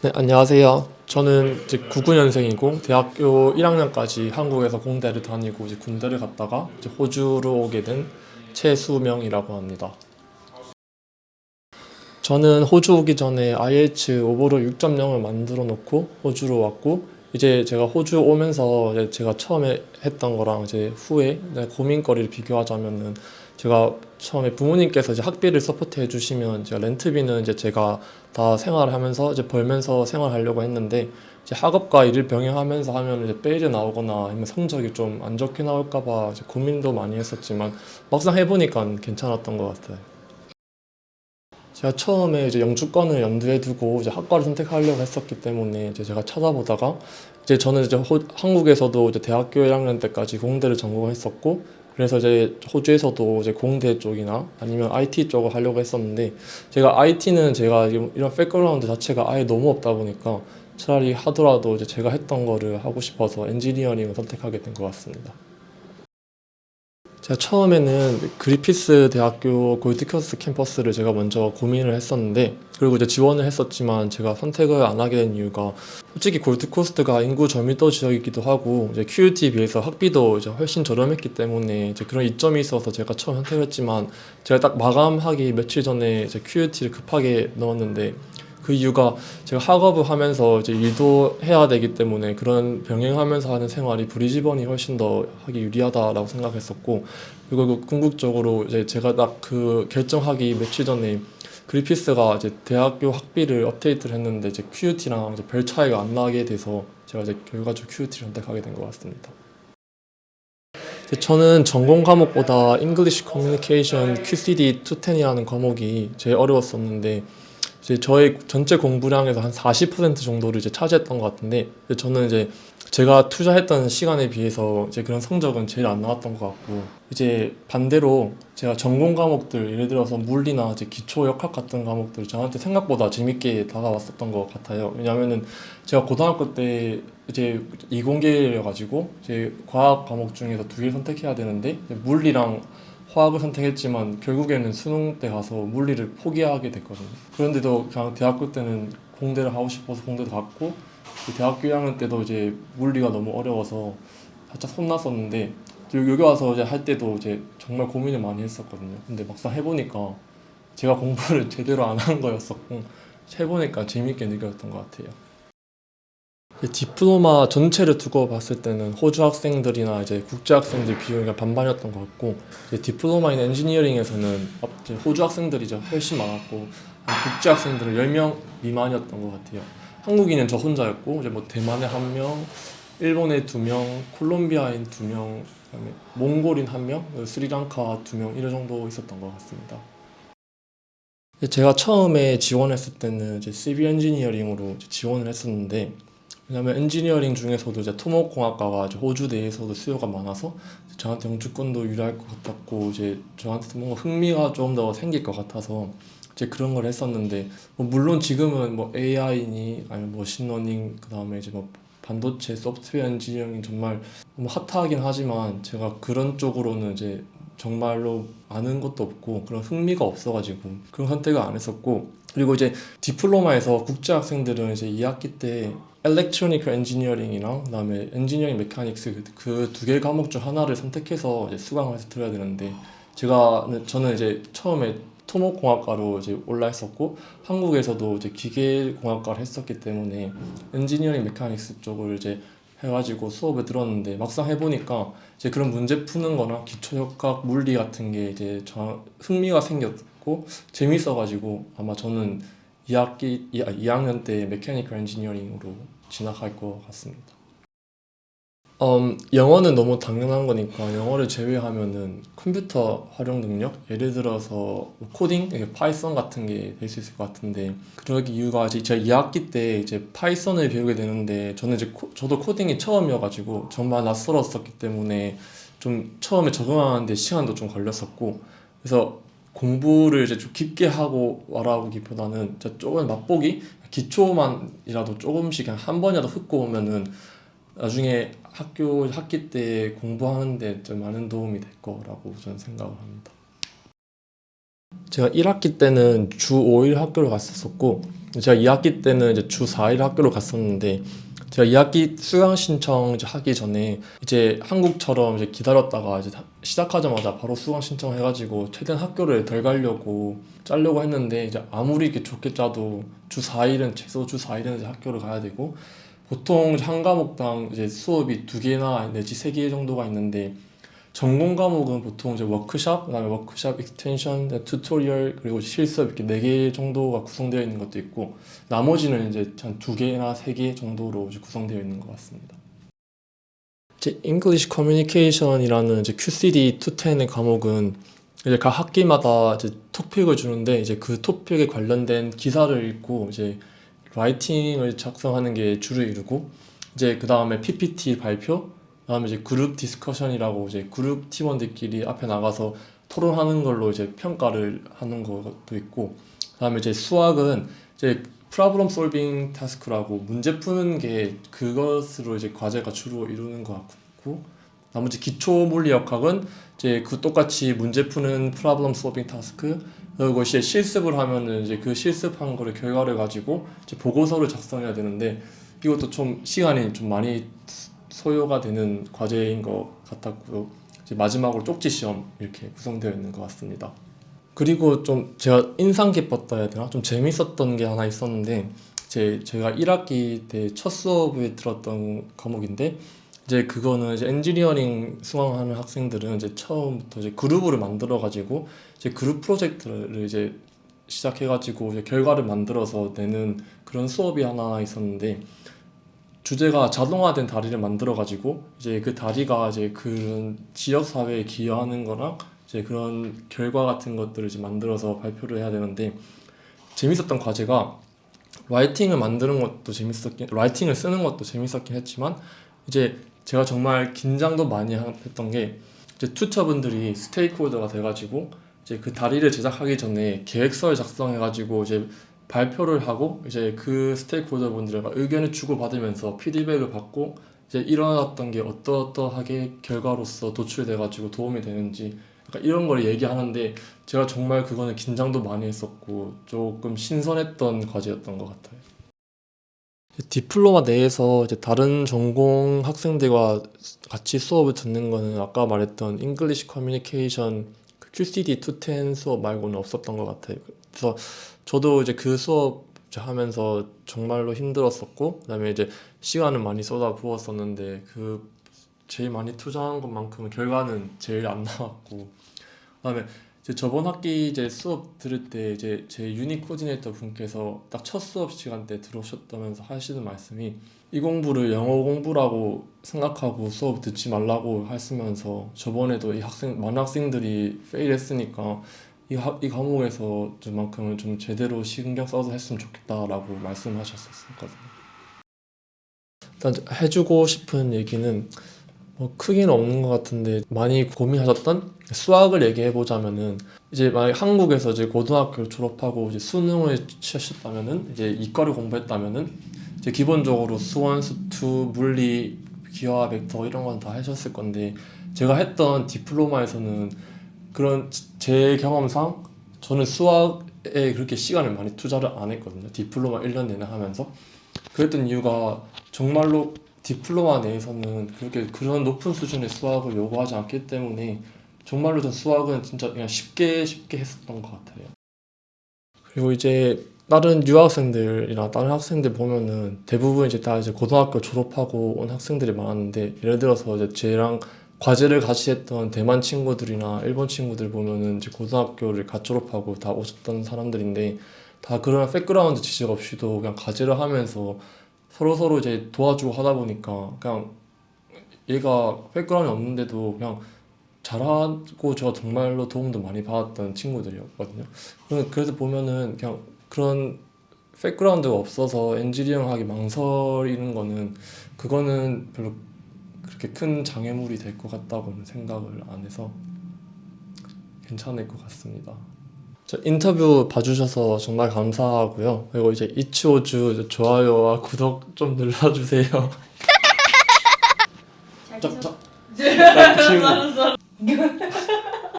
네, 안녕하세요. 저는 이제 99년생이고 대학교 1학년까지 한국에서 공대를 다니고 이제 군대를 갔다가 이제 호주로 오게 된 최수명이라고 합니다. 저는 호주 오기 전에 IELTS 오버롤 6.0을 만들어 놓고 호주로 왔고, 이제 제가 호주 오면서 이제 제가 처음에 했던 거랑 이제 후에 이제 고민거리를 비교하자면은, 제가 처음에 부모님께서 이제 학비를 서포트 해주시면 제가 렌트비는 이제 제가 다 생활을 하면서 이제 벌면서 생활하려고 했는데, 이제 학업과 일을 병행하면서 하면 이제 페일이 나오거나 아니면 성적이 좀 안 좋게 나올까 봐 이제 고민도 많이 했었지만, 막상 해보니까 괜찮았던 것 같아요. 제가 처음에 이제 영주권을 염두에 두고 이제 학과를 선택하려고 했었기 때문에 이제 제가 찾아보다가, 이제 저는 이제 한국에서도 이제 대학교 1학년 때까지 공대를 전공했었고, 그래서 이제 호주에서도 이제 공대 쪽이나 아니면 IT 쪽을 하려고 했었는데, 제가 IT는 제가 이런 백그라운드 자체가 아예 너무 없다 보니까 차라리 하더라도 이제 제가 했던 거를 하고 싶어서 엔지니어링을 선택하게 된 것 같습니다. 제가 처음에는 그리피스 대학교 골드코스트 캠퍼스를 제가 먼저 고민을 했었는데, 그리고 이제 지원을 했었지만 제가 선택을 안 하게 된 이유가, 솔직히 골드코스트가 인구 저밀도 지역이기도 하고 이제 QUT에 비해서 학비도 이제 훨씬 저렴했기 때문에 이제 그런 이점이 있어서 제가 처음 선택했지만, 제가 딱 마감하기 며칠 전에 이제 QUT를 급하게 넣었는데, 그 이유가 제가 학업을 하면서 이제 일도 해야 되기 때문에 그런 병행하면서 하는 생활이 브리즈번이 훨씬 더 하기 유리하다라고 생각했었고, 그리고 그 궁극적으로 이제 제가 딱 그 결정하기 며칠 전에 그리피스가 이제 대학교 학비를 업데이트를 했는데 이제 QUT랑 이제 별 차이가 안 나게 돼서 제가 이제 결과적으로 QUT를 선택하게 된 것 같습니다. 이제 저는 전공 과목보다 English Communication QCD 210이라는 과목이 제일 어려웠었는데, 이제 저의 전체 공부량에서 한 40% 정도를 이제 차지했던 것 같은데, 저는 이제 제가 투자했던 시간에 비해서 이제 그런 성적은 제일 안 나왔던 것 같고, 이제 반대로 제가 전공 과목들, 예를 들어서 물리나 이제 기초 역학 같은 과목들 저한테 생각보다 재밌게 다가왔었던 것 같아요. 왜냐면은 제가 고등학교 때 이제 이공계열 가지고 이제 과학 과목 중에서 두 개 선택해야 되는데, 이제 물리랑 화학을 선택했지만 결국에는 수능 때 가서 물리를 포기하게 됐거든요. 그런데도 그냥 대학교 때는 공대를 하고 싶어서 공대도 갔고, 그 대학교 1학년 때도 이제 물리가 너무 어려워서 살짝 혼났었는데, 여기 와서 이제 할 때도 이제 정말 고민을 많이 했었거든요. 근데 막상 해보니까 제가 공부를 제대로 안 한 거였었고, 해보니까 재밌게 느껴졌던 것 같아요. 디플로마 전체를 두고 봤을 때는 호주 학생들이나 이제 국제 학생들 비율이 반반이었던 것 같고, 이제 디플로마인 엔지니어링에서는 이제 호주 학생들이 이제 훨씬 많았고, 국제 학생들은 10명 미만이었던 것 같아요. 한국인은 저 혼자였고, 이제 뭐 대만에 1명, 일본에 2명, 콜롬비아인 2명, 그다음에 몽골인 1명, 스리랑카 2명 이런 정도 있었던 것 같습니다. 제가 처음에 지원했을 때는 이제 시빌 엔지니어링으로 지원을 했었는데, 왜냐면 엔지니어링 중에서도 이제 토목공학과가 이제 호주 내에서도 수요가 많아서 저한테 영주권도 유리할 것 같았고, 이제 저한테 뭔가 흥미가 좀 더 생길 것 같아서 이제 그런 걸 했었는데, 뭐 물론 지금은 뭐 AI니 아니면 머신러닝, 그다음에 이제 뭐 반도체 소프트웨어 엔지니어링 정말 뭐 핫하긴 하지만 제가 그런 쪽으로는 이제 정말로 아는 것도 없고 그런 흥미가 없어가지고 그런 선택을 안 했었고, 그리고 이제 디플로마에서 국제 학생들은 이제 2학기 때 엘렉트로니컬 엔지니어링이랑 그다음에 엔지니어링 메카닉스 그 두 개 과목 중 하나를 선택해서 이제 수강을 해서 들어야 되는데, 저는 이제 처음에 토목공학과로 이제 올라 했었고, 한국에서도 이제 기계공학과를 했었기 때문에 엔지니어링 메카닉스 쪽을 이제 해가지고 수업을 들었는데, 막상 해보니까 이제 그런 문제 푸는 거나 기초역학 물리 같은 게 이제 저 흥미가 생겼고 재밌어가지고, 아마 저는 2학년 때 메카니컬 엔지니어링으로 진학할 것 같습니다. 영어는 너무 당연한 거니까 영어를 제외하면은 컴퓨터 활용 능력? 예를 들어서 뭐 코딩? 파이썬 같은 게 될 수 있을 것 같은데, 그러기 이유가 이제 제가 2학기 때 이제 파이썬을 배우게 되는데, 저는 이제 저도 코딩이 처음이어가지고 정말 낯설었었기 때문에 좀 처음에 적응하는데 시간도 좀 걸렸었고, 그래서 공부를 이제 좀 깊게 하고 와라기보다는 조금 맛보기? 기초만이라도 조금씩 그냥 한 번이라도 훑고 오면은 나중에 학기 때 공부하는데 좀 많은 도움이 될 거라고 저는 생각을 합니다. 제가 1학기 때는 주 5일 학교를 갔었었고, 제가 2학기 때는 이제 주 4일 학교를 갔었는데 제가 2학기 수강 신청 이제 하기 전에 이제 한국처럼 이제 기다렸다가 이제 시작하자마자 바로 수강 신청해가지고 최대한 학교를 덜 가려고 짜려고 했는데 이제 아무리 이렇게 좋게 짜도 주 4일은 최소 주 4일은 이제 학교를 가야 되고 보통 이제 한 과목당 이제 수업이 2개나 내지 3개 정도가 있는데 전공 과목은 보통 이제 워크샵, 그다음에 워크샵 익스텐션, 튜토리얼 그리고 실습 이렇게 4개 정도가 구성되어 있는 것도 있고 나머지는 이제 한 2개나 3개 정도로 이제 구성되어 있는 것 같습니다. 이제 English Communication이라는 이제 QCD 210의 과목은 이제 각 학기마다 이제 토픽을 주는데 이제 그 토픽에 관련된 기사를 읽고 이제 라이팅을 작성하는 게 주를 이루고 이제 그 다음에 PPT 발표, 그다음에 이제 그룹 디스커션이라고 이제 그룹 팀원들끼리 앞에 나가서 토론하는 걸로 이제 평가를 하는 것도 있고, 그다음에 이제 수학은 이제 프로블럼 솔빙 타스크라고 문제 푸는 게 그것으로 이제 과제가 주로 이루는 것 같고, 나머지 기초 물리역학은 이제 그 똑같이 문제 푸는 프로블럼 솔빙 타스크, 그리고 이제 실습을 하면은 이제 그 실습한 거를 결과를 가지고 이제 보고서를 작성해야 되는데 이것도 좀 시간이 좀 많이 소요가 되는 과제인 것 같았고요. 이제 마지막으로 쪽지 시험 이렇게 구성되어 있는 것 같습니다. 그리고 좀 제가 인상 깊었다 해야 되나? 좀 재밌었던 게 하나 있었는데 제가 1학기 때 첫 수업에 들었던 과목인데 이제 그거는 이제 엔지니어링 수강하는 학생들은 이제 처음부터 이제 그룹을 만들어 가지고 이제 그룹 프로젝트를 이제 시작해 가지고 이제 결과를 만들어서 내는 그런 수업이 하나 있었는데 주제가 자동화된 다리를 만들어 가지고 이제 그 다리가 이제 그런 지역 사회에 기여하는 거랑 이제 그런 결과 같은 것들을 이제 만들어서 발표를 해야 되는데 재밌었던 과제가 라이팅을 만드는 것도 라이팅을 쓰는 것도 재밌었긴 했지만 이제 제가 정말 긴장도 많이 했던 게 이제 튜터분들이 스테이크홀더가 돼가지고 이제 그 다리를 제작하기 전에 계획서를 작성해가지고 이제 발표를 하고 이제 그 스테이크홀더 분들과 의견을 주고받으면서 피드백을 받고 이제 일어났던 게 어떠하게 결과로서 도출돼가지고 도움이 되는지 약간 이런 걸 얘기하는데 제가 정말 그거는 긴장도 많이 했었고 조금 신선했던 과제였던 것 같아요. 디플로마 내에서 이제 다른 전공 학생들과 같이 수업을 듣는 거는 아까 말했던 English Communication QCD 210 수업 말고는 없었던 것 같아요. 그래서 저도 이제 그 수업 이제 하면서 정말로 힘들었었고, 그다음에 이제 시간은 많이 쏟아 부었었는데 그 제일 많이 투자한 것만큼은 결과는 제일 안 나왔고, 그다음에 이제 저번 학기 이제 수업 들을 때 이제 제 유닛 코디네이터 분께서 딱 첫 수업 시간 때 들어오셨다면서 하시는 말씀이 이 공부를 영어 공부라고 생각하고 수업 듣지 말라고 하시면서 저번에도 많은 학생들이 페일했으니까 이 과목에서 좀만큼은 좀 제대로 신경 써서 했으면 좋겠다라고 말씀하셨었거든요. 일단 해주고 싶은 얘기는 뭐 크게는 없는 것 같은데 많이 고민하셨던 수학을 얘기해 보자면은 이제 만약 한국에서 이제 고등학교를 졸업하고 이제 수능을 치셨다면은 이제 이과를 공부했다면은 이제 기본적으로 수원, 수투, 물리, 기하, 벡터 이런 건 다 하셨을 건데 제가 했던 디플로마에서는 그런 제 경험상 저는 수학에 그렇게 시간을 많이 투자를 안 했거든요. 디플로마 1년 내내 하면서 그랬던 이유가 정말로 디플로마 내에서는 그렇게 그런 높은 수준의 수학을 요구하지 않기 때문에 정말로 전 수학은 진짜 그냥 쉽게 했었던 것 같아요. 그리고 이제 다른 유학생들이나 다른 학생들 보면은 대부분 이제 다 이제 고등학교 졸업하고 온 학생들이 많았는데 예를 들어서 이제 쟤랑 과제를 같이 했던 대만 친구들이나 일본 친구들 보면은 이제 고등학교를 갓 졸업하고 다 오셨던 사람들인데 다 그런 백그라운드 지식 없이도 그냥 과제를 하면서 서로 이제 도와주고 하다 보니까 그냥 얘가 백그라운드 없는데도 그냥 잘하고 제가 정말로 도움도 많이 받았던 친구들이었거든요. 그래서 보면은 그냥 그런 백그라운드가 없어서 엔지니어링 하기 망설이는 거는 그거는 별로 그렇게 큰 장애물이 될 것 같다고는 생각을 안 해서 괜찮을 것 같습니다. 저 인터뷰 봐주셔서 정말 감사하고요. 그리고 이제 이치오주 좋아요와 구독 좀 눌러주세요. 자기소... 나 지금